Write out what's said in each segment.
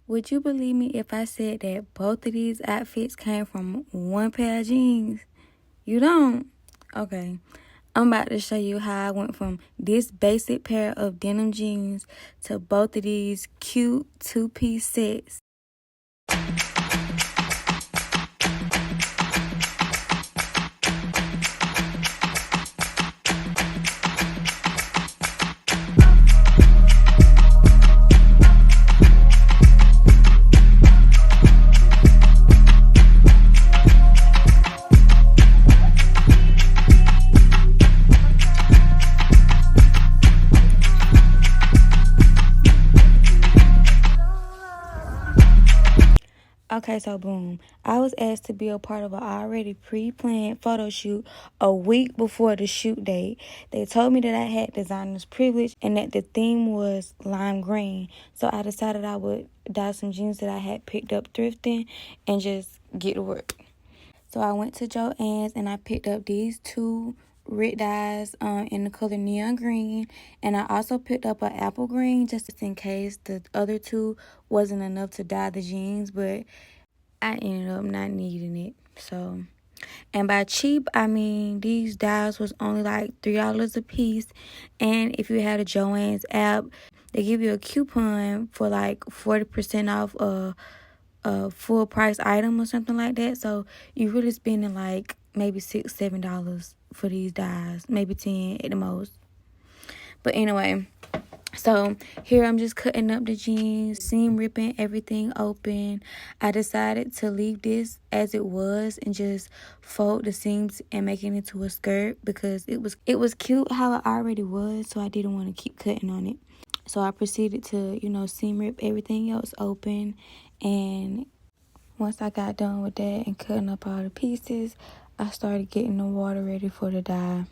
Would you believe me if I said that both of these outfits came from one pair of jeans? You don't? Okay. I'm about to show you how I went from this basic pair of denim jeans to both of these cute two-piece sets. Okay, so boom. I was asked to be a part of an already pre-planned photo shoot a week before the shoot date. They told me that I had designer's privilege and that the theme was lime green. So I decided I would dye some jeans that I had picked up thrifting and just get to work. So I went to Joann's and I picked up these two red dyes in the color neon green, and I also picked up an apple green just in case the other two wasn't enough to dye the jeans, but I ended up not needing it. So, and by cheap I mean these dyes was only like $3 a piece, and if you had a Joann's app, they give you a coupon for like 40% off a full price item or something like that. So you really spending like maybe $6-7 for these dyes, maybe 10 at the most. But anyway, so here I'm just cutting up the jeans, seam ripping everything open. I decided to leave this as it was and just fold the seams and make it into a skirt because it was cute how it already was, so I didn't want to keep cutting on it. So I proceeded to, seam rip everything else open, and once I got done with that and cutting up all the pieces, I started getting the water ready for the dye.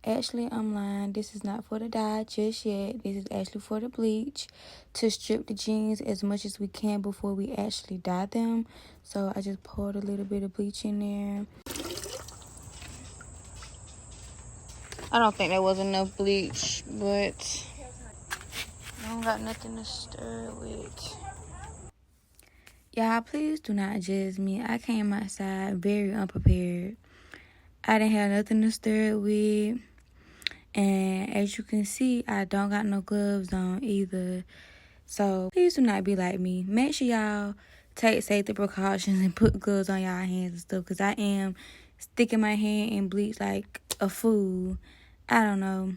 Actually, I'm lying. This is not for the dye just yet. This is actually for the bleach to strip the jeans as much as we can before we actually dye them. So I just poured a little bit of bleach in there. I don't think there was enough bleach, but I don't got nothing to stir it with. Y'all, please do not judge me. I came outside very unprepared. I didn't have nothing to stir it with. And as you can see, I don't got no gloves on either. So please do not be like me. Make sure y'all take safety precautions and put gloves on y'all hands and stuff. Because I am sticking my hand in bleach like a fool. I don't know.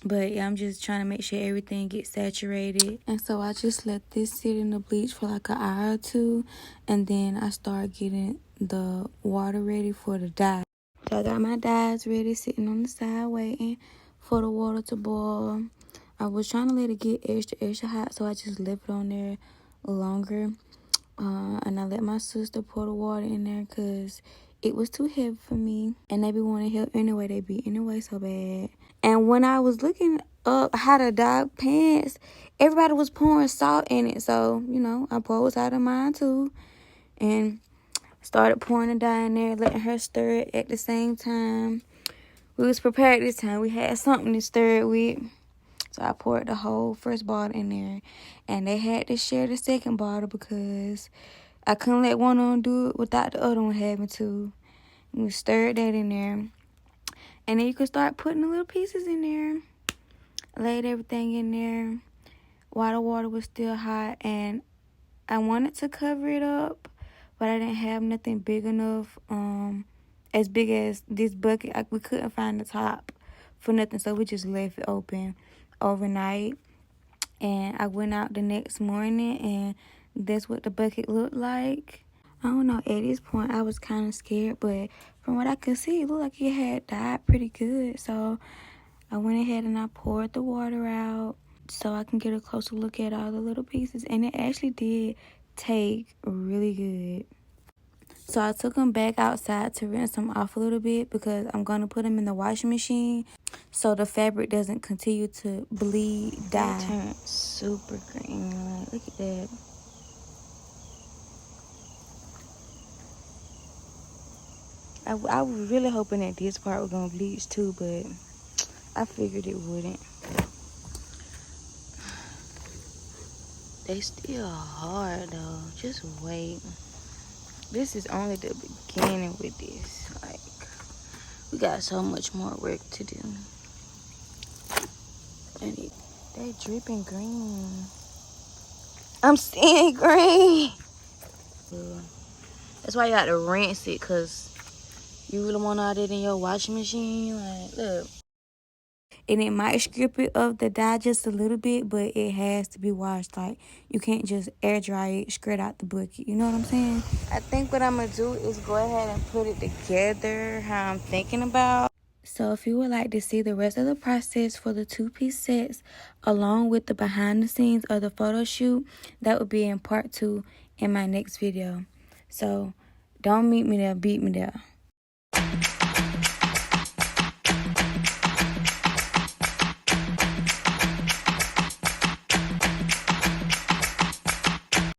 But yeah, I'm just trying to make sure everything gets saturated. And so I just let this sit in the bleach for like an hour or two. And then I start getting the water ready for the dye. So I got my dyes ready, sitting on the side waiting for the water to boil. I was trying to let it get extra hot, so I just left it on there longer. And I let my sister pour the water in there because it was too heavy for me. And they be wanting help anyway. They be anyway so bad. And when I was looking up how to dye pants, everybody was pouring salt in it. So, I poured out of mine too. And started pouring the dye in there, letting her stir it at the same time. We was prepared this time. We had something to stir it with. So I poured the whole first bottle in there. And they had to share the second bottle because I couldn't let one of them do it without the other one having to. And we stirred that in there. And then you could start putting the little pieces in there. Laid everything in there while the water was still hot. And I wanted to cover it up, but I didn't have nothing big enough, as big as this bucket. We couldn't find the top for nothing, so we just left it open overnight. And I went out the next morning, and that's what the bucket looked like. I don't know, at this point, I was kind of scared, but from what I could see, it looked like it had dyed pretty good. So I went ahead and I poured the water out so I can get a closer look at all the little pieces. And it actually did take really good. So I took them back outside to rinse them off a little bit because I'm going to put them in the washing machine so the fabric doesn't continue to bleed dye. It turned super green. Like, look at that. I was really hoping that this part was gonna bleach too, but I figured it wouldn't. They still hard though. Just wait. This is only the beginning with this. Like, we got so much more work to do. And they dripping green. I'm seeing green. That's why you got to rinse it, cause you really want all that in your washing machine. Like, look. And it might strip it of the dye just a little bit, but it has to be washed. Like, you can't just air dry it straight out the bucket. You know what I'm saying? I think what I'm gonna do is go ahead and put it together how I'm thinking about. So if you would like to see the rest of the process for the two-piece sets along with the behind the scenes of the photo shoot, that would be in part 2 in my next video. So don't meet me there, beat me there.